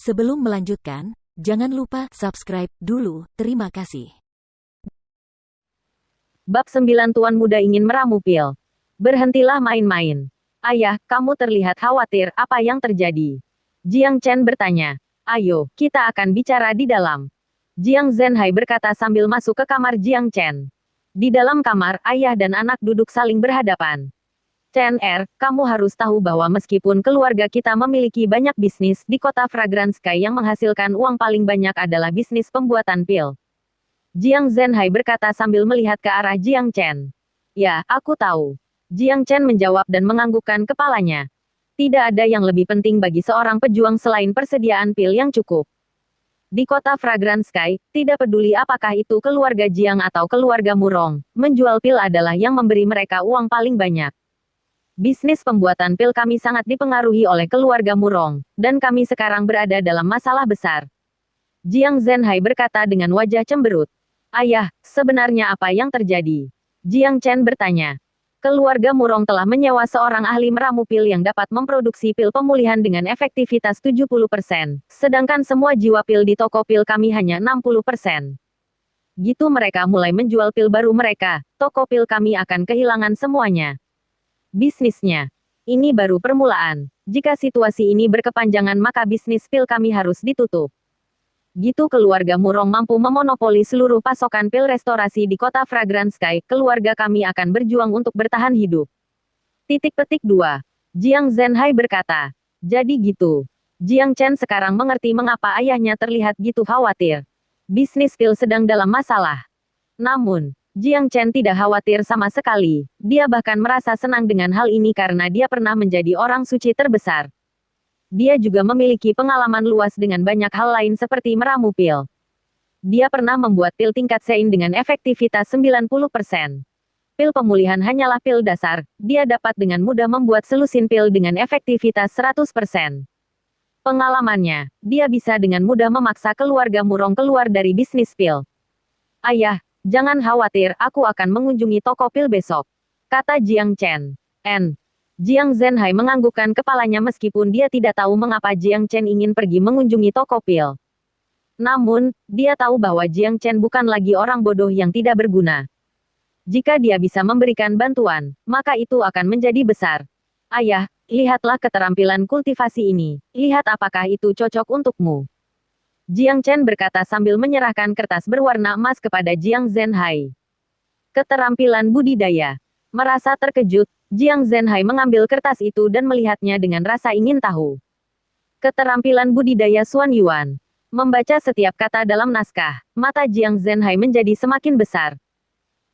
Sebelum melanjutkan, jangan lupa subscribe dulu. Terima kasih. Bab 9 Tuan Muda ingin meramu pil. Berhentilah main-main. Ayah, kamu terlihat khawatir, apa yang terjadi? Jiang Chen bertanya. Ayo, kita akan bicara di dalam. Jiang Zhenhai berkata sambil masuk ke kamar Jiang Chen. Di dalam kamar, ayah dan anak duduk saling berhadapan. Chen kamu harus tahu bahwa meskipun keluarga kita memiliki banyak bisnis, di kota Fragrance Sky yang menghasilkan uang paling banyak adalah bisnis pembuatan pil. Jiang Zhenhai berkata sambil melihat ke arah Jiang Chen. Ya, aku tahu. Jiang Chen menjawab dan menganggukkan kepalanya. Tidak ada yang lebih penting bagi seorang pejuang selain persediaan pil yang cukup. Di kota Fragrance Sky, tidak peduli apakah itu keluarga Jiang atau keluarga Murong, menjual pil adalah yang memberi mereka uang paling banyak. Bisnis pembuatan pil kami sangat dipengaruhi oleh keluarga Murong, dan kami sekarang berada dalam masalah besar. Jiang Zhenhai berkata dengan wajah cemberut. Ayah, sebenarnya apa yang terjadi? Jiang Chen bertanya. Keluarga Murong telah menyewa seorang ahli meramu pil yang dapat memproduksi pil pemulihan dengan efektivitas 70%, sedangkan semua jiwa pil di toko pil kami hanya 60%. Gitu mereka mulai menjual pil baru mereka, toko pil kami akan kehilangan semuanya. Bisnisnya. Ini baru permulaan. Jika situasi ini berkepanjangan maka bisnis pil kami harus ditutup. Gitu keluarga Murong mampu memonopoli seluruh pasokan pil restorasi di kota Fragrance Sky, keluarga kami akan berjuang untuk bertahan hidup. Titik-petik 2. Jiang Zhenhai berkata. Jadi gitu. Jiang Chen sekarang mengerti mengapa ayahnya terlihat gitu khawatir. Bisnis pil sedang dalam masalah. Namun, Jiang Chen tidak khawatir sama sekali. Dia bahkan merasa senang dengan hal ini karena dia pernah menjadi orang suci terbesar. Dia juga memiliki pengalaman luas dengan banyak hal lain seperti meramu pil. Dia pernah membuat pil tingkat Sein dengan efektivitas 90%. Pil pemulihan hanyalah pil dasar, dia dapat dengan mudah membuat selusin pil dengan efektivitas 100%. Pengalamannya, dia bisa dengan mudah memaksa keluarga Murong keluar dari bisnis pil. Ayah, jangan khawatir, aku akan mengunjungi toko pil besok, kata Jiang Chen. Jiang Zhenhai menganggukkan kepalanya meskipun dia tidak tahu mengapa Jiang Chen ingin pergi mengunjungi toko pil. Namun, dia tahu bahwa Jiang Chen bukan lagi orang bodoh yang tidak berguna. Jika dia bisa memberikan bantuan, maka itu akan menjadi besar. Ayah, lihatlah keterampilan kultivasi ini. Lihat apakah itu cocok untukmu. Jiang Chen berkata sambil menyerahkan kertas berwarna emas kepada Jiang Zhenhai. Keterampilan budidaya. Merasa terkejut, Jiang Zhenhai mengambil kertas itu dan melihatnya dengan rasa ingin tahu. Keterampilan budidaya Xuan Yuan. Membaca setiap kata dalam naskah, mata Jiang Zhenhai menjadi semakin besar.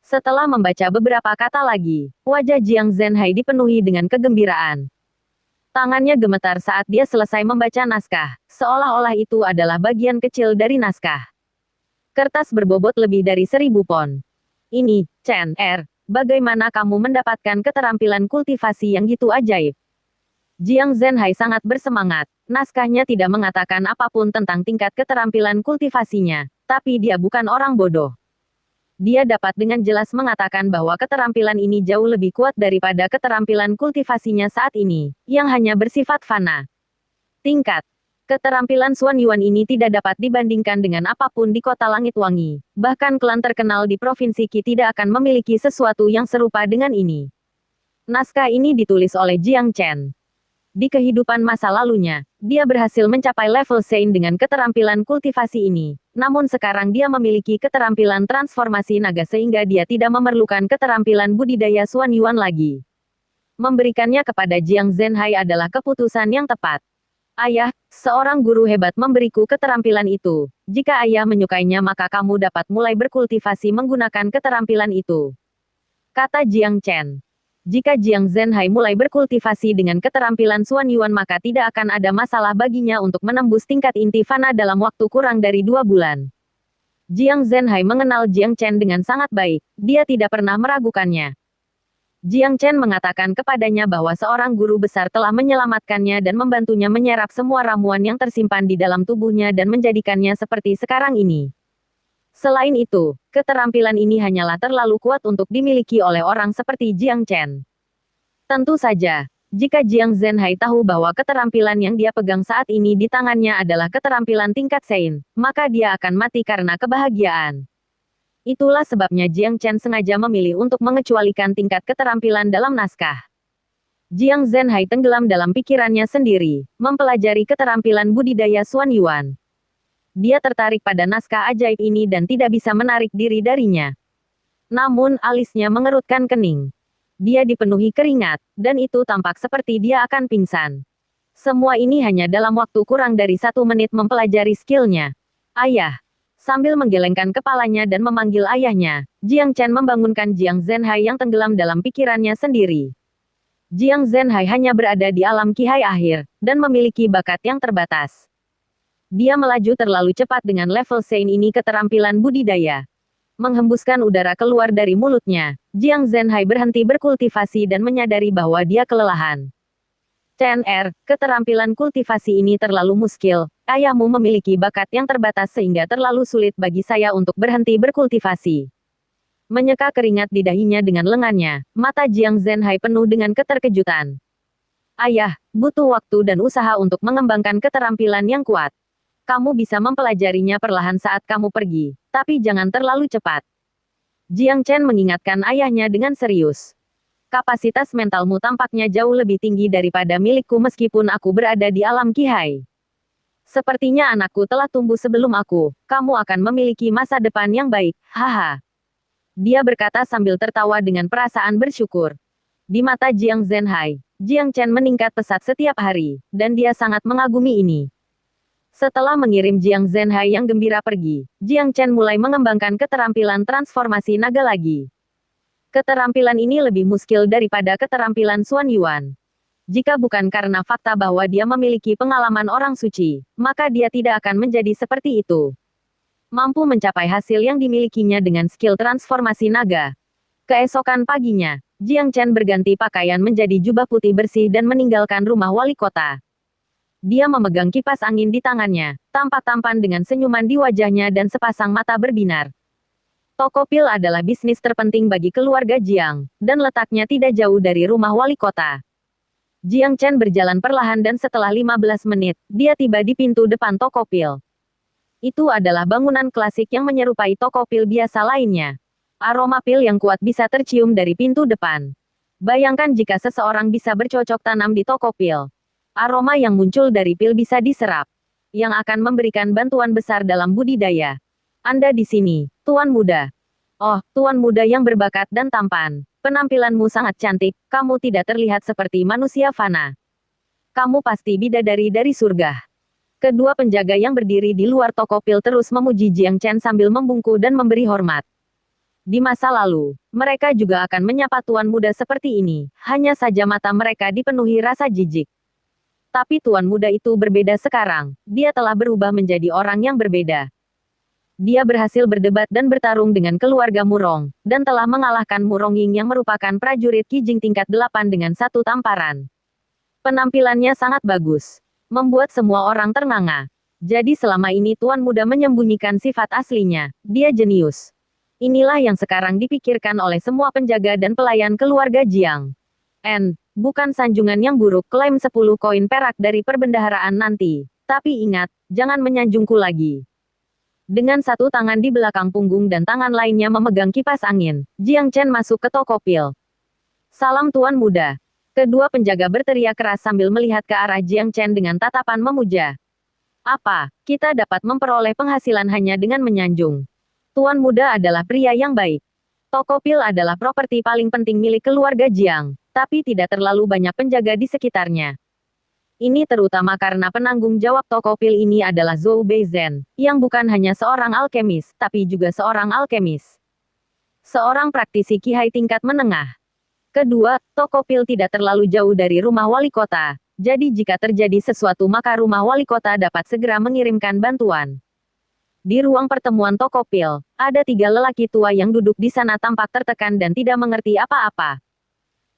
Setelah membaca beberapa kata lagi, wajah Jiang Zhenhai dipenuhi dengan kegembiraan. Tangannya gemetar saat dia selesai membaca naskah, seolah-olah itu adalah bagian kecil dari naskah. Kertas berbobot lebih dari 1000 pon. Ini, Chen bagaimana kamu mendapatkan keterampilan kultivasi yang gitu ajaib? Jiang Zhenhai sangat bersemangat. Naskahnya tidak mengatakan apapun tentang tingkat keterampilan kultivasinya, tapi dia bukan orang bodoh. Dia dapat dengan jelas mengatakan bahwa keterampilan ini jauh lebih kuat daripada keterampilan kultivasinya saat ini, yang hanya bersifat fana. Tingkat keterampilan Xuan Yuan ini tidak dapat dibandingkan dengan apapun di kota Langit Wangi. Bahkan klan terkenal di Provinsi Qi tidak akan memiliki sesuatu yang serupa dengan ini. Naskah ini ditulis oleh Jiang Chen. Di kehidupan masa lalunya, dia berhasil mencapai level Sein dengan keterampilan kultivasi ini. Namun sekarang dia memiliki keterampilan transformasi naga sehingga dia tidak memerlukan keterampilan budidaya Xuan Yuan lagi. Memberikannya kepada Jiang Zhenhai adalah keputusan yang tepat. Ayah, seorang guru hebat memberiku keterampilan itu. Jika ayah menyukainya maka kamu dapat mulai berkultivasi menggunakan keterampilan itu, kata Jiang Chen. Jika Jiang Zhenhai mulai berkultivasi dengan keterampilan Xuan Yuan maka tidak akan ada masalah baginya untuk menembus tingkat inti fana dalam waktu kurang dari 2 bulan. Jiang Zhenhai mengenal Jiang Chen dengan sangat baik, dia tidak pernah meragukannya. Jiang Chen mengatakan kepadanya bahwa seorang guru besar telah menyelamatkannya dan membantunya menyerap semua ramuan yang tersimpan di dalam tubuhnya dan menjadikannya seperti sekarang ini. Selain itu, keterampilan ini hanyalah terlalu kuat untuk dimiliki oleh orang seperti Jiang Chen. Tentu saja, Jika Jiang Zhenhai tahu bahwa keterampilan yang dia pegang saat ini di tangannya adalah keterampilan tingkat Sein, maka dia akan mati karena kebahagiaan. Itulah sebabnya Jiang Chen sengaja memilih untuk mengecualikan tingkat keterampilan dalam naskah. Jiang Zhenhai tenggelam dalam pikirannya sendiri, mempelajari keterampilan budidaya Xuan Yuan. Dia tertarik pada naskah ajaib ini dan tidak bisa menarik diri darinya. Namun alisnya mengerutkan kening. Dia dipenuhi keringat, dan itu tampak seperti dia akan pingsan. Semua ini hanya dalam waktu kurang dari 1 menit mempelajari skillnya. Ayah. Sambil menggelengkan kepalanya dan memanggil ayahnya, Jiang Chen membangunkan Jiang Zhenhai yang tenggelam dalam pikirannya sendiri. Jiang Zhenhai hanya berada di alam Qihai akhir, dan memiliki bakat yang terbatas. Dia melaju terlalu cepat dengan level Sein ini keterampilan budidaya. Menghembuskan udara keluar dari mulutnya, Jiang Zhenhai berhenti berkultivasi dan menyadari bahwa dia kelelahan. CNR, keterampilan kultivasi ini terlalu muskil. Ayahmu memiliki bakat yang terbatas sehingga terlalu sulit bagi saya untuk berhenti berkultivasi. Menyeka keringat di dahinya dengan lengannya, mata Jiang Zhenhai penuh dengan keterkejutan. Ayah, butuh waktu dan usaha untuk mengembangkan keterampilan yang kuat. Kamu bisa mempelajarinya perlahan saat kamu pergi, tapi jangan terlalu cepat. Jiang Chen mengingatkan ayahnya dengan serius. Kapasitas mentalmu tampaknya jauh lebih tinggi daripada milikku meskipun aku berada di alam Qihai. Sepertinya anakku telah tumbuh sebelum aku, kamu akan memiliki masa depan yang baik, haha. Dia berkata sambil tertawa dengan perasaan bersyukur. Di mata Jiang Zhenhai, Jiang Chen meningkat pesat setiap hari, dan dia sangat mengagumi ini. Setelah mengirim Jiang Zhenhai yang gembira pergi, Jiang Chen mulai mengembangkan keterampilan transformasi naga lagi. Keterampilan ini lebih muskil daripada keterampilan Xuan Yuan. Jika bukan karena fakta bahwa dia memiliki pengalaman orang suci, maka dia tidak akan menjadi seperti itu. Mampu mencapai hasil yang dimilikinya dengan skill transformasi naga. Keesokan paginya, Jiang Chen berganti pakaian menjadi jubah putih bersih dan meninggalkan rumah wali kota. Dia memegang kipas angin di tangannya, tampak tampan dengan senyuman di wajahnya dan sepasang mata berbinar. Toko pil adalah bisnis terpenting bagi keluarga Jiang, dan letaknya tidak jauh dari rumah wali kota. Jiang Chen berjalan perlahan dan setelah 15 menit, dia tiba di pintu depan toko pil. Itu adalah bangunan klasik yang menyerupai toko pil biasa lainnya. Aroma pil yang kuat bisa tercium dari pintu depan. Bayangkan jika seseorang bisa bercocok tanam di toko pil. Aroma yang muncul dari pil bisa diserap, yang akan memberikan bantuan besar dalam budidaya. Anda di sini, Tuan Muda. Oh, Tuan Muda yang berbakat dan tampan. Penampilanmu sangat cantik, kamu tidak terlihat seperti manusia fana. Kamu pasti bidadari dari surga. Kedua penjaga yang berdiri di luar toko pil terus memuji Jiang Chen sambil membungkuk dan memberi hormat. Di masa lalu, mereka juga akan menyapa Tuan Muda seperti ini, hanya saja mata mereka dipenuhi rasa jijik. Tapi Tuan Muda itu berbeda sekarang, dia telah berubah menjadi orang yang berbeda. Dia berhasil berdebat dan bertarung dengan keluarga Murong, dan telah mengalahkan Murong Ying yang merupakan prajurit Qijing tingkat 8 dengan 1 tamparan. Penampilannya sangat bagus, membuat semua orang ternganga. Jadi selama ini Tuan Muda menyembunyikan sifat aslinya, dia jenius. Inilah yang sekarang dipikirkan oleh semua penjaga dan pelayan keluarga Jiang. Bukan sanjungan yang buruk, klaim 10 koin perak dari perbendaharaan nanti. Tapi ingat, jangan menyanjungku lagi. Dengan satu tangan di belakang punggung dan tangan lainnya memegang kipas angin, Jiang Chen masuk ke toko pil. Salam Tuan Muda. Kedua penjaga berteriak keras sambil melihat ke arah Jiang Chen dengan tatapan memuja. Apa, kita dapat memperoleh penghasilan hanya dengan menyanjung? Tuan Muda adalah pria yang baik. Toko pil adalah properti paling penting milik keluarga Jiang, tapi tidak terlalu banyak penjaga di sekitarnya. Ini terutama karena penanggung jawab toko pil ini adalah Zhou Beizhen, yang bukan hanya seorang alkemis, tapi juga seorang alkemis. Seorang praktisi Qihai tingkat menengah. Kedua, toko pil tidak terlalu jauh dari rumah wali kota, jadi jika terjadi sesuatu maka rumah wali kota dapat segera mengirimkan bantuan. Di ruang pertemuan toko pil, ada 3 lelaki tua yang duduk di sana tampak tertekan dan tidak mengerti apa-apa.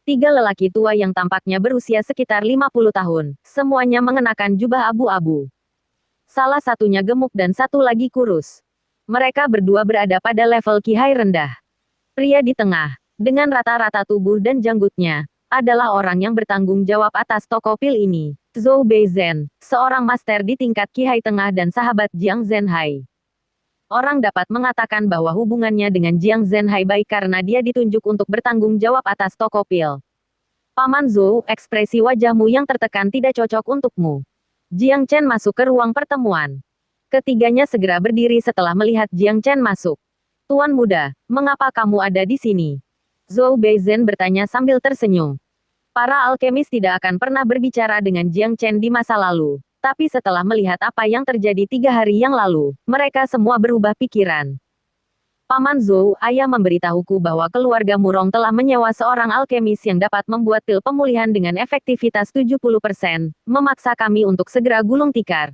3 lelaki tua yang tampaknya berusia sekitar 50 tahun, semuanya mengenakan jubah abu-abu. Salah satunya gemuk dan satu lagi kurus. Mereka berdua berada pada level Qihai rendah. Pria di tengah, dengan rata-rata tubuh dan janggutnya, adalah orang yang bertanggung jawab atas toko pil ini. Zhou Beizhen, seorang master di tingkat Qihai Tengah dan sahabat Jiang Zhenhai. Orang dapat mengatakan bahwa hubungannya dengan Jiang Zhenhai baik karena dia ditunjuk untuk bertanggung jawab atas toko pil. Paman Zhou, ekspresi wajahmu yang tertekan tidak cocok untukmu. Jiang Chen masuk ke ruang pertemuan. Ketiganya segera berdiri setelah melihat Jiang Chen masuk. Tuan muda, mengapa kamu ada di sini? Zhou Beizhen bertanya sambil tersenyum. Para alkemis tidak akan pernah berbicara dengan Jiang Chen di masa lalu. Tapi setelah melihat apa yang terjadi 3 hari yang lalu, mereka semua berubah pikiran. Paman Zhou, ayah memberitahuku bahwa keluarga Murong telah menyewa seorang alkemis yang dapat membuat pil pemulihan dengan efektivitas 70%, memaksa kami untuk segera gulung tikar.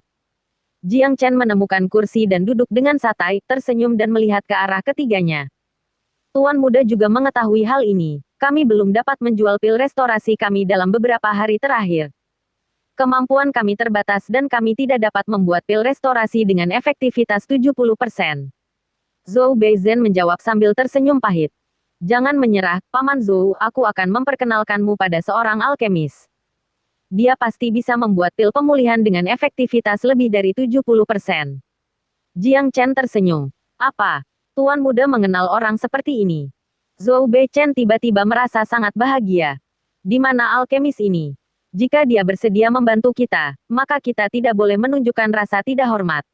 Jiang Chen menemukan kursi dan duduk dengan santai, tersenyum dan melihat ke arah ketiganya. Tuan muda juga mengetahui hal ini. Kami belum dapat menjual pil restorasi kami dalam beberapa hari terakhir. Kemampuan kami terbatas dan kami tidak dapat membuat pil restorasi dengan efektivitas 70%. Zhou Beizhen menjawab sambil tersenyum pahit. Jangan menyerah, Paman Zhou, aku akan memperkenalkanmu pada seorang alkemis. Dia pasti bisa membuat pil pemulihan dengan efektivitas lebih dari 70%. Jiang Chen tersenyum. Apa? Tuan muda mengenal orang seperti ini. Zhou Beizhen tiba-tiba merasa sangat bahagia. Di mana alkemis ini? Jika dia bersedia membantu kita, maka kita tidak boleh menunjukkan rasa tidak hormat.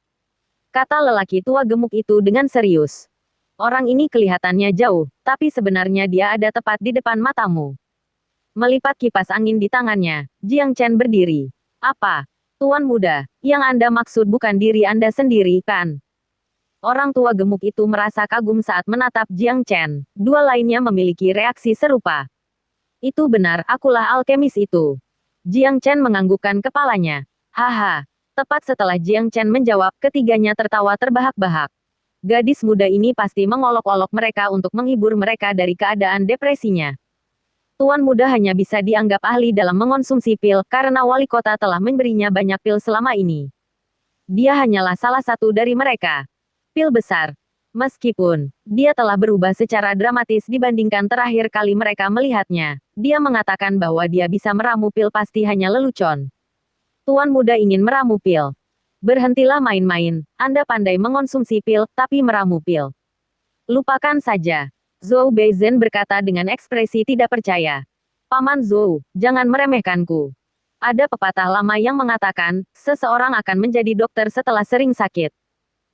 Kata lelaki tua gemuk itu dengan serius. Orang ini kelihatannya jauh, tapi sebenarnya dia ada tepat di depan matamu. Melipat kipas angin di tangannya, Jiang Chen berdiri. Apa? Tuan muda, yang Anda maksud bukan diri Anda sendiri, kan? Orang tua gemuk itu merasa kagum saat menatap Jiang Chen. Dua lainnya memiliki reaksi serupa. Itu benar, akulah alkemis itu. Jiang Chen menganggukkan kepalanya. Haha. Tepat setelah Jiang Chen menjawab, ketiganya tertawa terbahak-bahak. Gadis muda ini pasti mengolok-olok mereka untuk menghibur mereka dari keadaan depresinya. Tuan muda hanya bisa dianggap ahli dalam mengonsumsi pil karena wali kota telah memberinya banyak pil selama ini. Dia hanyalah salah satu dari mereka. Pil besar. Meskipun dia telah berubah secara dramatis dibandingkan terakhir kali mereka melihatnya, dia mengatakan bahwa dia bisa meramu pil pasti hanya lelucon. Tuan muda ingin meramu pil. Berhentilah main-main, Anda pandai mengonsumsi pil, tapi meramu pil. Lupakan saja. Zhou Beizhen berkata dengan ekspresi tidak percaya. Paman Zhou, jangan meremehkanku. Ada pepatah lama yang mengatakan, seseorang akan menjadi dokter setelah sering sakit.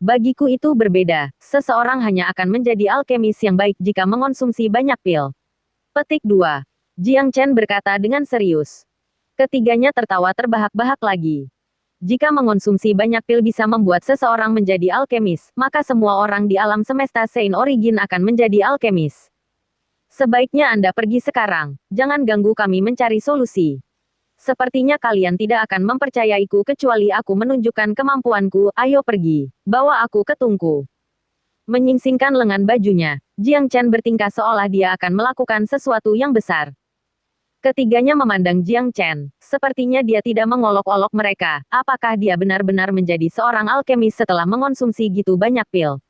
Bagiku itu berbeda, seseorang hanya akan menjadi alkemis yang baik jika mengonsumsi banyak pil. Petik 2. Jiang Chen berkata dengan serius. Ketiganya tertawa terbahak-bahak lagi. Jika mengonsumsi banyak pil bisa membuat seseorang menjadi alkemis, maka semua orang di alam semesta Saint Origin akan menjadi alkemis. Sebaiknya Anda pergi sekarang, jangan ganggu kami mencari solusi. Sepertinya kalian tidak akan mempercayaiku kecuali aku menunjukkan kemampuanku, ayo pergi, bawa aku ke tungku. Menyingsingkan lengan bajunya, Jiang Chen bertingkah seolah dia akan melakukan sesuatu yang besar. Ketiganya memandang Jiang Chen, sepertinya dia tidak mengolok-olok mereka, apakah dia benar-benar menjadi seorang alkemis setelah mengonsumsi gitu banyak pil.